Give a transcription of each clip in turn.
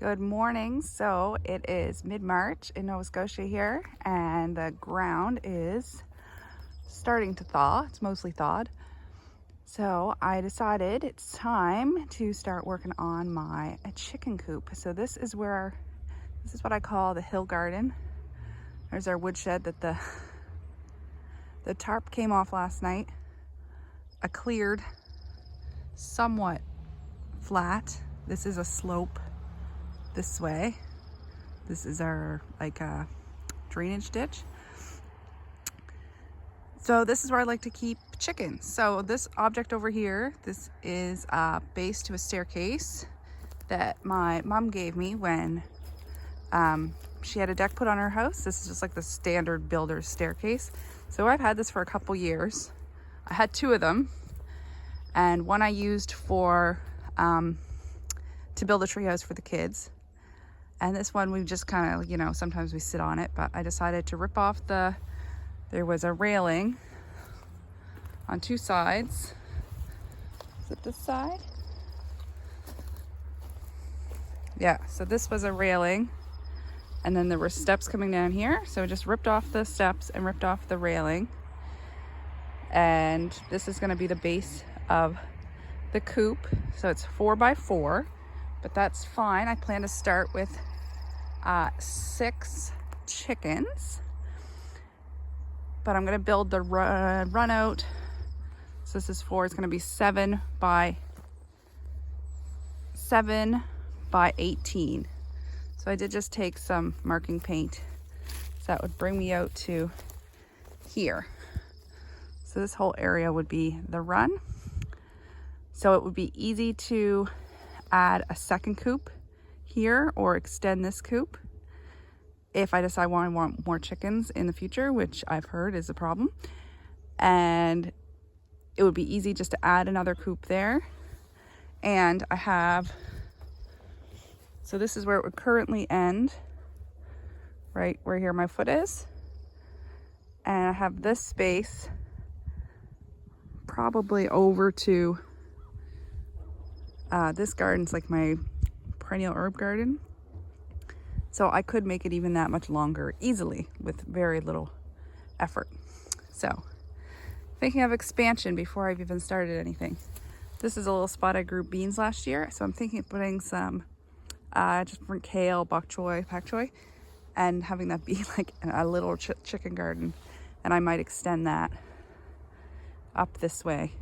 Good morning. So it is mid-March in Nova Scotia here, and the ground is starting to thaw. It's mostly thawed. So I decided it's time to start working on my chicken coop. So this is what I call the hill garden. There's our woodshed that the tarp came off last night. I cleared somewhat flat. This is a slope this way. This is our drainage ditch. So this is where I like to keep chickens. So this object over here, this is a base to a staircase that my mom gave me when she had a deck put on her house. This is just like the standard builder's staircase. So I've had this for a couple years. I had two of them, and one I used for to build a treehouse for the kids. And this one we just kind of, sometimes we sit on it, but I decided to rip off there was a railing on two sides. Is it this side? Yeah, so this was a railing, and then there were steps coming down here. So I just ripped off the steps and ripped off the railing. And this is gonna be the base of the coop. So it's 4x4, but that's fine. I plan to start with 6 chickens, but I'm gonna build the run out. So this is 4. It's gonna be 7 by 18. So I did just take some marking paint, so that would bring me out to here. So this whole area would be the run. So it would be easy to add a second coop here or extend this coop if I decide I want more chickens in the future, which I've heard is a problem. And it would be easy just to add another coop there. And so this is where it would currently end, right where here my foot is. And I have this space probably over to this garden's like my perennial herb garden. So I could make it even that much longer easily with very little effort. So thinking of expansion before I've even started anything. This is a little spot I grew beans last year. So I'm thinking of putting some different kale, bok choy, pak choy, and having that be like a little chicken garden. And I might extend that up this way.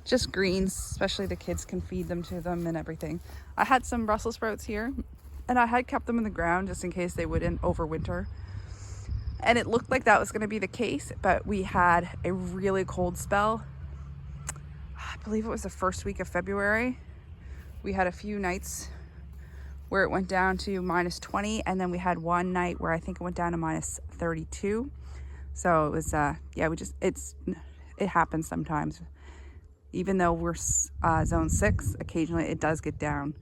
Just greens, especially the kids can feed them to them and everything. I had some Brussels sprouts here, and I had kept them in the ground just in case they wouldn't overwinter. And it looked like that was gonna be the case, but we had a really cold spell. I believe it was the first week of February. We had a few nights where it went down to -20, and then we had one night where I think it went down to -32. So it was, it happens sometimes. Even though we're zone 6, occasionally it does get down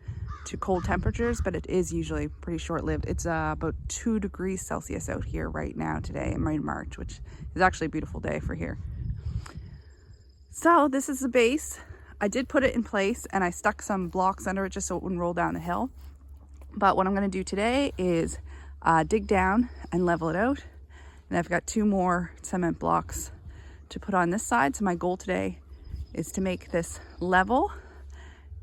to cold temperatures, but it is usually pretty short-lived. It's about 2 degrees Celsius out here right now today in mid-March, which is actually a beautiful day for here. So this is the base. I did put it in place, and I stuck some blocks under it just so it wouldn't roll down the hill. But what I'm gonna do today is dig down and level it out. And I've got 2 more cement blocks to put on this side. So my goal today is to make this level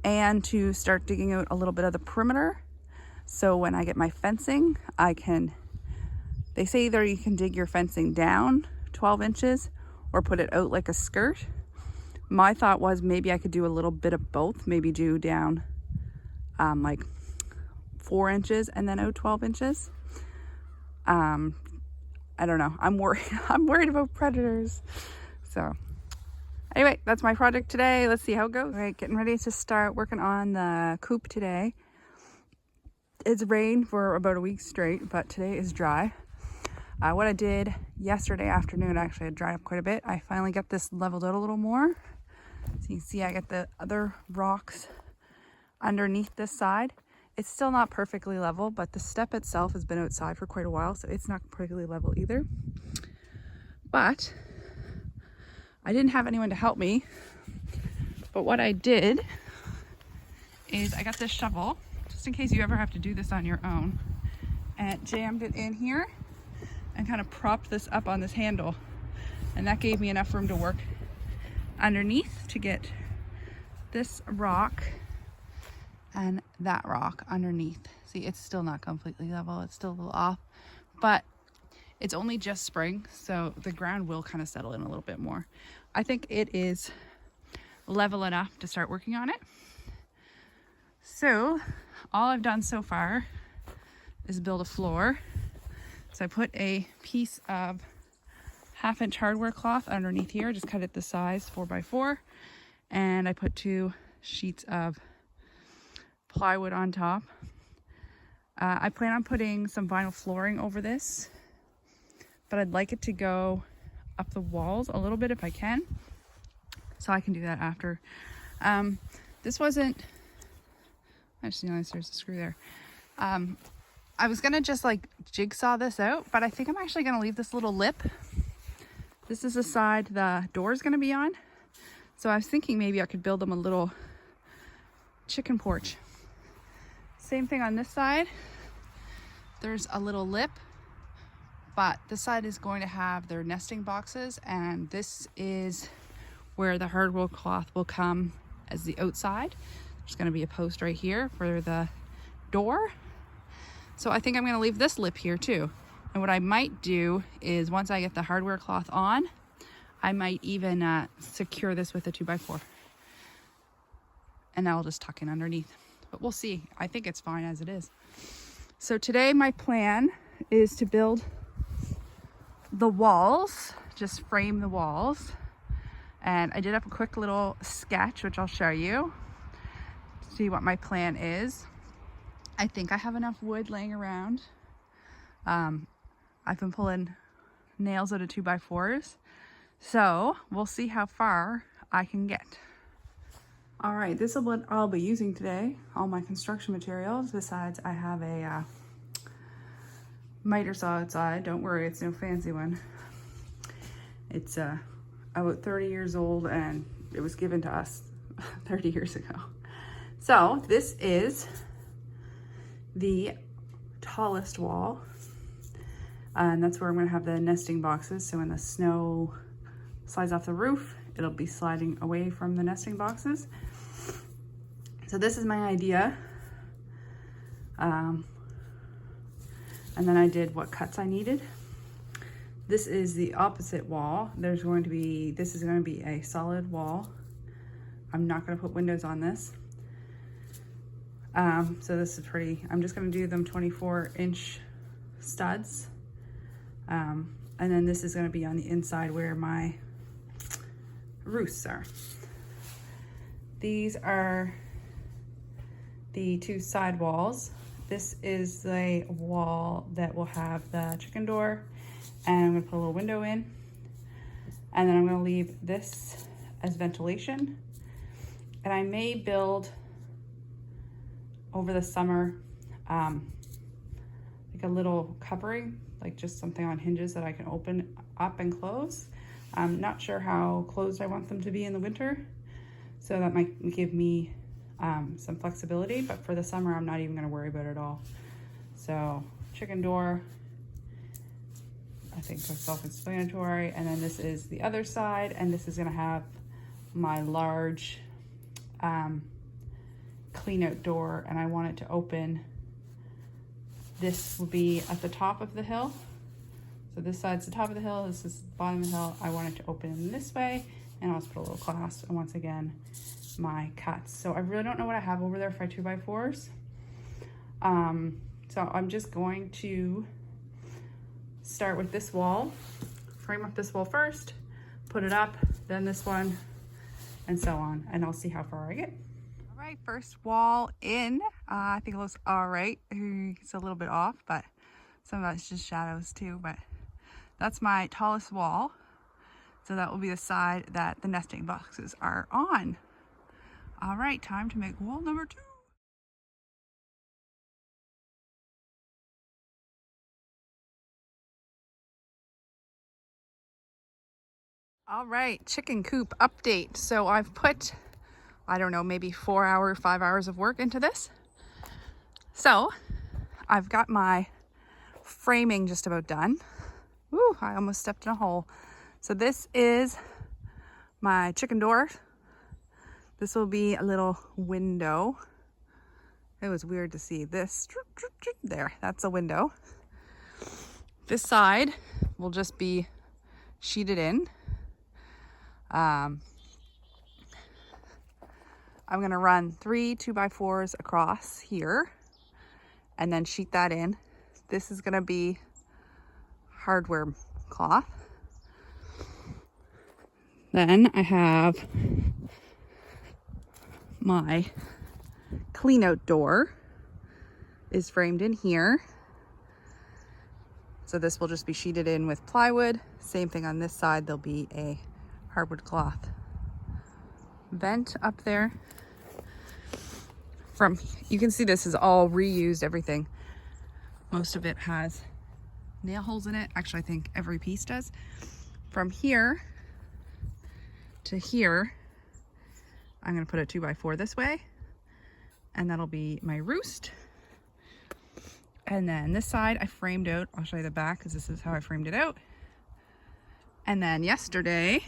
and to start digging out a little bit of the perimeter. So when I get my fencing, they say either you can dig your fencing down 12 inches or put it out like a skirt. My thought was maybe I could do a little bit of both, maybe do down like 4 inches and then out 12 inches. I don't know. I'm worried about predators. So anyway, that's my project today. Let's see how it goes. All right, getting ready to start working on the coop today. It's rained for about a week straight, but today is dry. What I did yesterday afternoon, actually it dried up quite a bit. I finally got this leveled out a little more. So you can see I got the other rocks underneath this side. It's still not perfectly level, but the step itself has been outside for quite a while, so it's not perfectly level either. But I didn't have anyone to help me. But what I did is I got this shovel just in case you ever have to do this on your own. And jammed it in here and kind of propped this up on this handle. And that gave me enough room to work underneath to get this rock and that rock underneath. See, it's still not completely level, it's still a little off, but it's only just spring, so the ground will kind of settle in a little bit more. I think it is level enough to start working on it. So all I've done so far is build a floor. So I put a piece of 1/2-inch hardware cloth underneath here, just cut it the size 4x4, and I put 2 sheets of plywood on top. I plan on putting some vinyl flooring over this, but I'd like it to go up the walls a little bit if I can, so I can do that after. This wasn't, I just realized there's a screw there. I was gonna just like jigsaw this out, but I think I'm actually gonna leave this little lip. This is the side the door is gonna be on. So I was thinking maybe I could build them a little chicken porch. Same thing on this side. There's a little lip, but this side is going to have their nesting boxes, and this is where the hardwood cloth will come as the outside. There's gonna be a post right here for the door. So I think I'm gonna leave this lip here too. And what I might do is once I get the hardware cloth on, I might even secure this with a 2x4. And I'll just tuck in underneath. But we'll see. I think it's fine as it is. So today my plan is to build the walls, just frame the walls. And I did up a quick little sketch, which I'll show you. See what my plan is. I think I have enough wood laying around. I've been pulling nails out of 2x4s. So we'll see how far I can get. All right, this is what I'll be using today. All my construction materials. Besides, I have a miter saw outside. Don't worry, it's no fancy one. It's about 30 years old, and it was given to us 30 years ago. So this is the tallest wall, and that's where I'm going to have the nesting boxes. So when the snow slides off the roof, it'll be sliding away from the nesting boxes. So this is my idea. And then I did what cuts I needed. This is the opposite wall. This is going to be a solid wall. I'm not going to put windows on this. So this is pretty, I'm just going to do them 24-inch studs. And then this is going to be on the inside where my roosts are. These are the 2 side walls. This is the wall that will have the chicken door, and I'm going to put a little window in. And then I'm going to leave this as ventilation. And I may build over the summer like a little covering, like just something on hinges that I can open up and close. I'm not sure how closed I want them to be in the winter, so that might give me some flexibility, but for the summer I'm not even going to worry about it at all. So chicken door, I think it's self-explanatory. And then this is the other side, and this is going to have my large clean out door, and I want it to open. This will be at the top of the hill. So this side's the top of the hill, this is the bottom of the hill. I want it to open in this way, and I'll just put a little clasp, and once again, my cuts. So I really don't know what I have over there for 2x4s. So I'm just going to start with this wall, frame up this wall first, put it up, then this one, and so on, and I'll see how far I get. All right, first wall in. I think it looks all right. It's a little bit off, but some of that's just shadows too, but that's my tallest wall. So that will be the side that the nesting boxes are on. All right, time to make wall number 2. All right, chicken coop update. So I've put, I don't know, maybe 4 hours, 5 hours of work into this. So I've got my framing just about done. Ooh, I almost stepped in a hole. So this is my chicken door. This will be a little window. It was weird to see this. There, that's a window. This side will just be sheeted in. I'm gonna run 3 2x4s across here and then sheet that in. This is gonna be hardware cloth. Then I have my clean out door is framed in here. So this will just be sheeted in with plywood. Same thing on this side, there'll be a hardwood cloth vent up there. You can see this is all reused, everything. Most of it has nail holes in it. Actually, I think every piece does. From here to here, I'm gonna put a 2x4 this way, and that'll be my roost. And then this side I framed out. I'll show you the back because this is how I framed it out. And then yesterday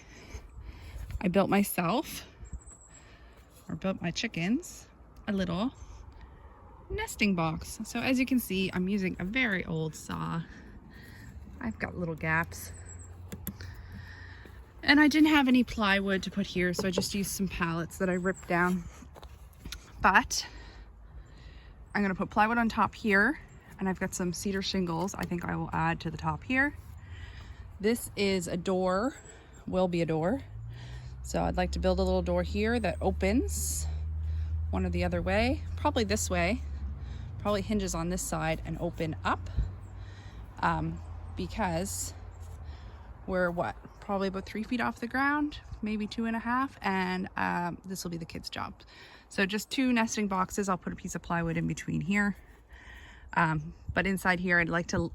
I built my chickens a little nesting box. So as you can see, I'm using a very old saw. I've got little gaps. And I didn't have any plywood to put here, so I just used some pallets that I ripped down. But I'm gonna put plywood on top here, and I've got some cedar shingles I think I will add to the top here. This is a door, will be a door. So I'd like to build a little door here that opens one or the other way, probably this way, probably hinges on this side and open up, because we're probably about 3 feet off the ground, maybe 2.5, and this will be the kids' job. So just 2 nesting boxes. I'll put a piece of plywood in between here, but inside here I'd like to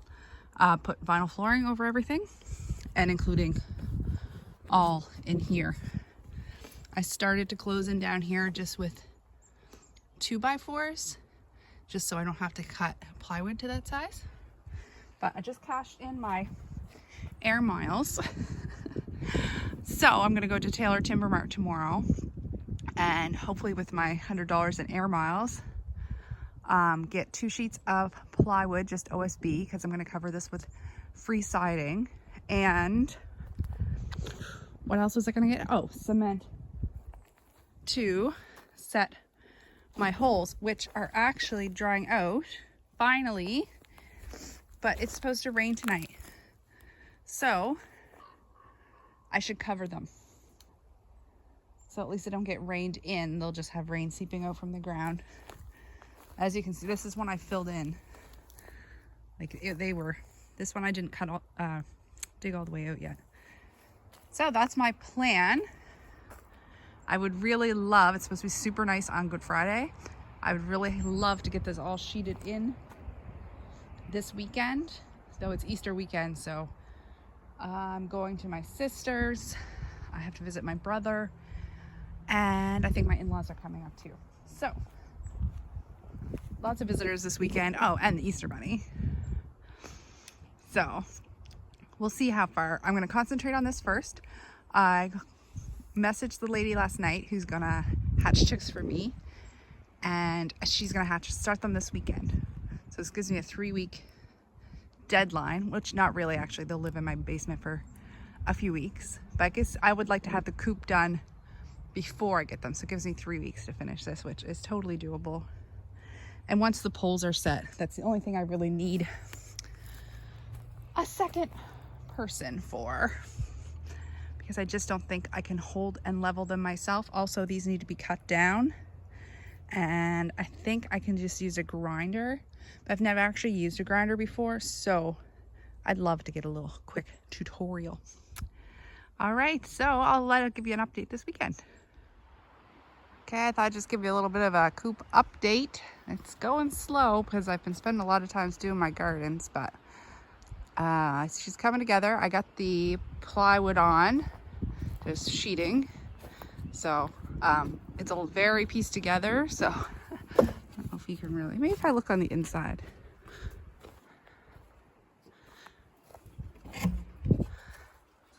put vinyl flooring over everything, and including all in here. I started to close in down here just with 2x4s, just so I don't have to cut plywood to that size. But I just cashed in my air miles. So I'm gonna go to Taylor Timber Mart tomorrow, and hopefully with my $100 in air miles, get 2 sheets of plywood, just OSB, because I'm gonna cover this with free siding. And what else was I gonna get? Oh, cement to set my holes, which are actually drying out finally, but it's supposed to rain tonight, so I should cover them, so at least they don't get rained in. They'll just have rain seeping out from the ground. As you can see, this is one I filled in, like this one I didn't dig all the way out yet. So that's my plan. I would really love, it's supposed to be super nice on Good Friday. I would really love to get this all sheeted in this weekend, though it's Easter weekend, so I'm going to my sister's. I have to visit my brother, and I think my in-laws are coming up too. So lots of visitors this weekend. Oh, and the Easter Bunny. So we'll see how far. I'm going to concentrate on this first. I messaged the lady last night who's gonna hatch chicks for me, and she's gonna start them this weekend. So this gives me a 3-week deadline, which not really, actually. They'll live in my basement for a few weeks, but I guess I would like to have the coop done before I get them. So it gives me 3 weeks to finish this, which is totally doable. And once the poles are set, that's the only thing I really need a second person for, because I just don't think I can hold and level them myself. Also, these need to be cut down, and I think I can just use a grinder, but I've never actually used a grinder before, so I'd love to get a little quick tutorial. All right, so I'll give you an update this weekend. Okay, I thought I'd just give you a little bit of a coop update. It's going slow because I've been spending a lot of times doing my gardens, but she's coming together. I got the plywood on, just sheeting, so it's all very pieced together. So I don't know if you can really, maybe if I look on the inside. It's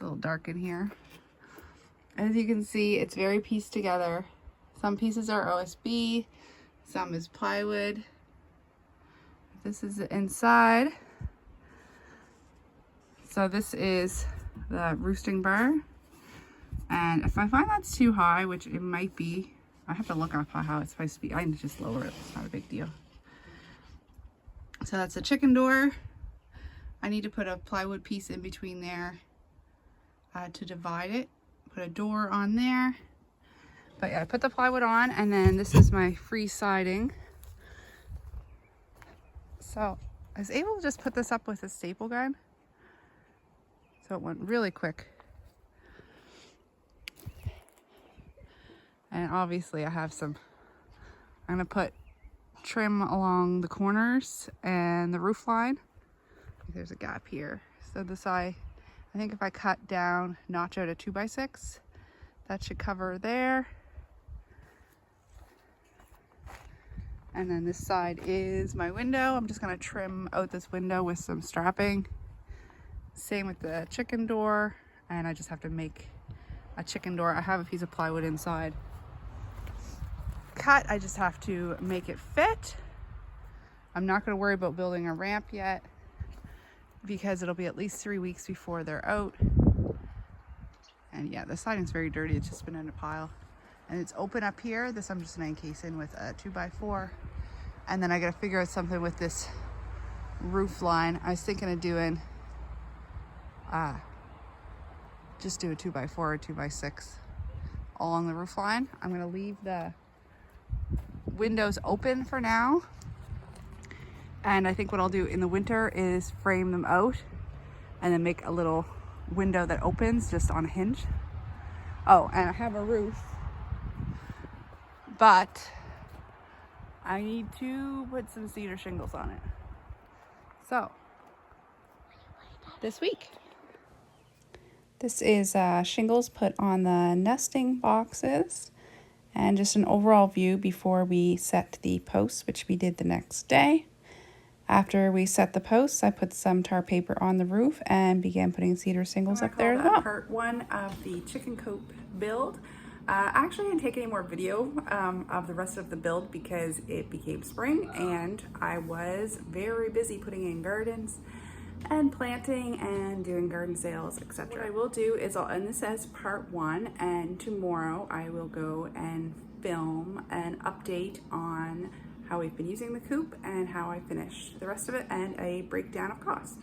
a little dark in here. As you can see, it's very pieced together. Some pieces are OSB, some is plywood. This is the inside. So this is the roosting bar. And if I find that's too high, which it might be, I have to look up how it's supposed to be. I can just lower it, it's not a big deal. So that's the chicken door. I need to put a plywood piece in between there to divide it. Put a door on there. But yeah, I put the plywood on, and then this is my free siding. So I was able to just put this up with a staple gun. So it went really quick. And obviously I have some, I'm gonna put trim along the corners and the roof line. There's a gap here. So this I think if I cut down, notch out a 2x6, that should cover there. And then this side is my window. I'm just gonna trim out this window with some strapping. Same with the chicken door. And I just have to make a chicken door. I have a piece of plywood inside. Cut, I just have to make it fit. I'm not going to worry about building a ramp yet because it'll be at least 3 weeks before they're out. And yeah, the siding's very dirty. It's just been in a pile. And it's open up here. This I'm just going to encase in with a 2x4. And then I got to figure out something with this roof line. I was thinking of doing just do a 2x4 or 2x6 along the roof line. I'm going to leave the windows open for now, and I think what I'll do in the winter is frame them out and then make a little window that opens just on a hinge. Oh, and I have a roof, but I need to put some cedar shingles on it. So this week, this is shingles put on the nesting boxes. And just an overall view before we set the posts, which we did the next day. After we set the posts, I put some tar paper on the roof and began putting cedar shingles up there as well. Part one of the chicken coop build. Actually, I didn't take any more video of the rest of the build because it became spring and I was very busy putting in gardens and planting and doing garden sales, etc. What I will do is I'll end this as part one, and tomorrow I will go and film an update on how we've been using the coop and how I finished the rest of it and a breakdown of cost.